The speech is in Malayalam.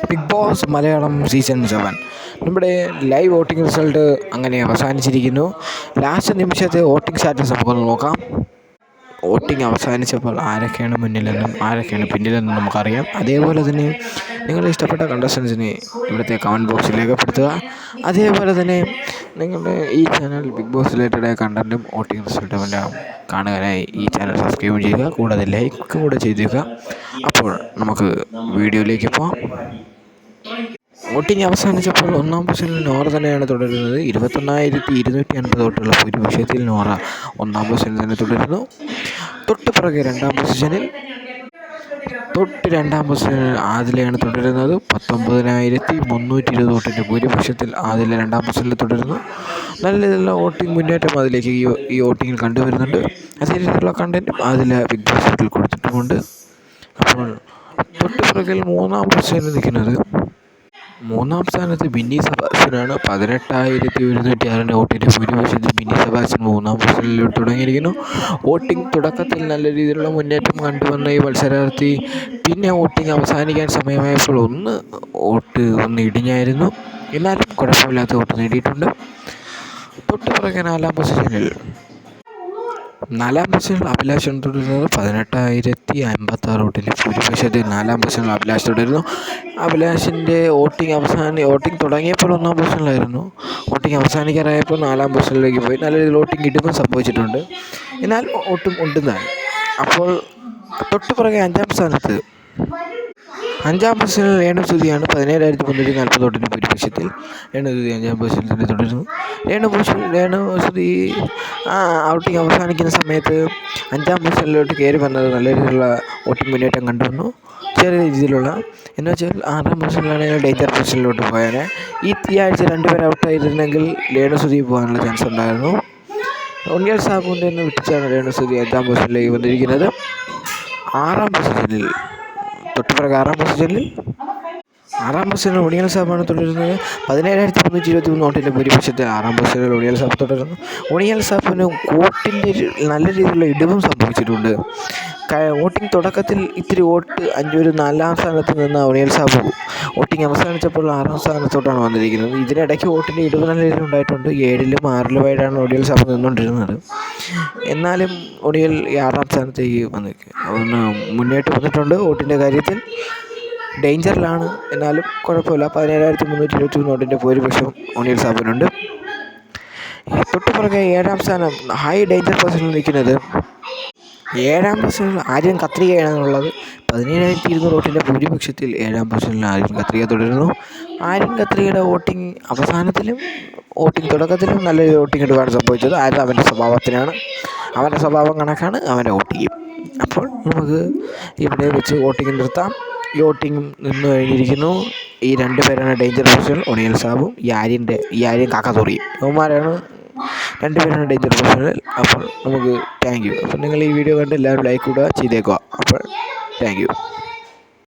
ബിഗ് ബോസ് മലയാളം സീസൺ 7 നമ്മുടെ ലൈവ് വോട്ടിംഗ് റിസൾട്ട് അങ്ങനെ അവസാനിച്ചിരിക്കുന്നു. ലാസ്റ്റ് നിമിഷത്തെ വോട്ടിംഗ് സ്റ്റാറ്റസ് നമുക്കൊന്ന് നോക്കാം. വോട്ടിംഗ് അവസാനിച്ചപ്പോൾ ആരൊക്കെയാണ് മുന്നിലെന്നും ആരൊക്കെയാണ് പിന്നിലെന്നും നമുക്കറിയാം. അതേപോലെ തന്നെ നിങ്ങളുടെ ഇഷ്ടപ്പെട്ട കണ്ടസ്റ്റൻസിനെ ഇവിടുത്തെ കമൻറ്റ് ബോക്സിൽ രേഖപ്പെടുത്തുക. അതേപോലെ തന്നെ നിങ്ങളുടെ ഈ ചാനൽ ബിഗ് ബോസ് റിലേറ്റഡ് കണ്ടൻറ്റും വോട്ടിംഗ് റിസൾട്ടും എല്ലാം കാണുവാനായി ഈ ചാനൽ സബ്സ്ക്രൈബ് ചെയ്യുക. കൂടാതെ ലൈക്ക് കൂടെ ചെയ്തേക്കുക. അപ്പോൾ നമുക്ക് വീഡിയോയിലേക്ക് പോകാം. വോട്ടിംഗ് അവസാനിച്ചപ്പോൾ ഒന്നാം പൊസിഷനിൽ നോറ തന്നെയാണ് തുടരുന്നത്. 21,250 വോട്ടുള്ള ഭൂരിപക്ഷത്തിൽ നോറ ഒന്നാം പൊസിഷനിൽ തന്നെ തുടരുന്നു. തൊട്ടുപിറകെ രണ്ടാം പൊസിഷനിൽ ആദിലയാണ് തുടരുന്നത്. 19,320 വോട്ടിൻ്റെ ഭൂരിപക്ഷത്തിൽ ആദില രണ്ടാം പൊസിഷനിൽ തുടരുന്നു. നല്ല രീതിയിലുള്ള വോട്ടിംഗ് മുന്നേറ്റം അതിലേക്ക് ഈ വോട്ടിങ്ങിൽ കണ്ടുവരുന്നുണ്ട്. അതേ രീതിയിലുള്ള കണ്ടൻറ്റും ആദില ബിഗ് ബോസ് വീട്ടിൽ കൊടുത്തിട്ടുമുണ്ട്. അപ്പോൾ തൊട്ടുപിറകിൽ മൂന്നാം പൊസിഷനിൽ നിൽക്കുന്നത് മൂന്നാം സ്ഥാനത്ത് ബിന്നി സെബാസ്റ്റ്യനാണ്. 18,106 വോട്ടിൻ്റെ ഭൂരിപക്ഷത്തിൽ ബിന്നി സെബാസ്റ്റ്യൻ മൂന്നാം പൊസിഷനിൽ തുടങ്ങിയിരിക്കുന്നു. വോട്ടിംഗ് തുടക്കത്തിൽ നല്ല രീതിയിലുള്ള മുന്നേറ്റം കണ്ടുവന്ന ഈ മത്സരാർത്ഥി പിന്നെ വോട്ടിംഗ് അവസാനിക്കാൻ സമയമായപ്പോൾ ഒന്ന് ഇടിഞ്ഞായിരുന്നു. എന്നാലും കുഴപ്പമില്ലാത്ത വോട്ട് നേടിയിട്ടുണ്ട്. തൊട്ടുപിറകെ നാലാം പൊസിഷനിൽ അഭിലാഷാണ് തുടരുന്നത്. 18,056 വോട്ടിൻ്റെ ഭൂരിപക്ഷത്തിൽ നാലാം പൊസിഷനിൽ അഭിലാഷ് തുടരുന്നു. അഭിലാഷിൻ്റെ വോട്ടിംഗ് തുടങ്ങിയപ്പോൾ ഒന്നാം പൊസിഷനിലായിരുന്നു. വോട്ടിംഗ് അവസാനിക്കാറായപ്പോൾ നാലാം പൊസിഷനിലേക്ക് പോയി. നല്ല രീതിയിൽ വോട്ടിംഗ് ഇടിവും സംഭവിച്ചിട്ടുണ്ട്. എന്നാൽ വോട്ടും ഉണ്ടെന്നാണ്. അപ്പോൾ തൊട്ടുപിറകെ അഞ്ചാം പൊസിഷനിൽ രേണുസുതിയാണ്. 17,340 വോട്ടിൻ്റെ ഭൂരിപക്ഷത്തിൽ രേണുസുതി അഞ്ചാം പൊസിഷനിൽ തന്നെ തുടരുന്നു. രേണുസുതി ഔട്ടിങ് അവസാനിക്കുന്ന സമയത്ത് അഞ്ചാം പൊസിഷനിലോട്ട് കയറി വന്നത് നല്ല രീതിയിലുള്ള വോട്ടിംഗ് മുന്നേറ്റം കണ്ടുവന്നു. ചെറിയ രീതിയിലുള്ള എന്ന് വെച്ചാൽ ആറാം പൊസിഷനിലാണെങ്കിൽ ഡേഞ്ചർ പൊസിഷനിലോട്ട് പോയാൽ ഈ ആഴ്ച 2 പേർ ഔട്ടായിരുന്നെങ്കിൽ രേണുസുതി പോകാനുള്ള ചാൻസ് ഉണ്ടായിരുന്നു. ഉണ്ണിയാൽ സാബുവിൻ്റെ നിന്ന് വിട്ടിച്ചാണ് രേണുസുതി അഞ്ചാം പൊസിഷനിലേക്ക് വന്നിരിക്കുന്നത്. തൊട്ടുപിറകെ ആറാം പൊസിഷനിൽ ഉണ്ണിയാൽ സാബാണ് തുടരുന്നത്. 17,323 വോട്ടിൻ്റെ ഭൂരിപക്ഷത്തിൽ ആറാം പൊസിഷനിൽ ഉണ്ണിയാൽ സാബ് തുടരുന്നു. ഉണ്ണിയാൽ സാബിന് വോട്ടിൻ്റെ നല്ല രീതിയിലുള്ള ഇടിവും സംഭവിച്ചിട്ടുണ്ട്. വോട്ടിംഗ് തുടക്കത്തിൽ ഇത്തിരി വോട്ട് നാലാം സ്ഥാനത്ത് നിന്ന് ഉണ്ണിയാൽ സാബ് വോട്ടിംഗ് അവസാനിച്ചപ്പോൾ 6ാം സ്ഥാനത്തോട്ടാണ് വന്നിരിക്കുന്നത്. ഇതിനിടയ്ക്ക് വോട്ടിൻ്റെ ഇടിവ് നല്ല രീതിയിൽ ഉണ്ടായിട്ടുണ്ട്. 7ലും 6ലുമായിട്ടാണ് ഉണ്ണിയാൽ സാബ് നിന്നുകൊണ്ടിരുന്നത്. എന്നാലും ഉണ്ണിയാൽ 6ാം സ്ഥാനത്തേക്ക് ഒന്ന് മുന്നേറ്റ് വന്നിട്ടുണ്ട്. വോട്ടിൻ്റെ കാര്യത്തിൽ ഡേഞ്ചറിലാണ്, എന്നാലും കുഴപ്പമില്ല. 17,323 വോട്ടിൻ്റെ ഭൂരിപക്ഷം ഉണ്ണിയാൽ സാബിനുണ്ട്. തൊട്ടുപിറകെ 7ാം സ്ഥാനം ഹൈ ഡേഞ്ചർ പൊസിഷനിൽ നിൽക്കുന്നത് 7ാം പൊസിഷനിൽ ആര്യൻ കത്രികയാണെന്നുള്ളത്. 17,200 വോട്ടിൻ്റെ ഭൂരിപക്ഷത്തിൽ 7ാം പൊസിഷനിൽ ആര്യൻ കത്രിക തുടരുന്നു. ആര്യൻ കത്രികയുടെ വോട്ടിംഗ് അവസാനത്തിലും വോട്ടിംഗ് തുടക്കത്തിലും നല്ല വോട്ടിംഗ് ഇടുവാണ് സംഭവിച്ചത്. ആരും അവൻ്റെ സ്വഭാവത്തിനാണ്. അവൻ്റെ സ്വഭാവം കണക്കാണ് അവൻ്റെ വോട്ടിങ്. അപ്പോൾ നമുക്ക് ഇവിടെ വെച്ച് വോട്ടിംഗ് നിർത്താം. ഈ വോട്ടിംഗ് നിന്ന് കഴിഞ്ഞിരിക്കുന്നു. ഈ 2 പേരാണ് ഡേഞ്ചർ പൊസിഷനിൽ, ഉണ്ണിയാൽ സാബും ഈ ആര്യൻ കാക്കത്തോറിയും. ഇവന്മാരാണ് 2 പേരാണ് ഡേഞ്ചർ പൊസിഷനിൽ. അപ്പോൾ നമുക്ക് താങ്ക് യു. അപ്പോൾ നിങ്ങൾ ഈ വീഡിയോ കണ്ട് എല്ലാവരും ലൈക്ക് കൂടെ ചെയ്തേക്കുക. അപ്പോൾ താങ്ക് യു.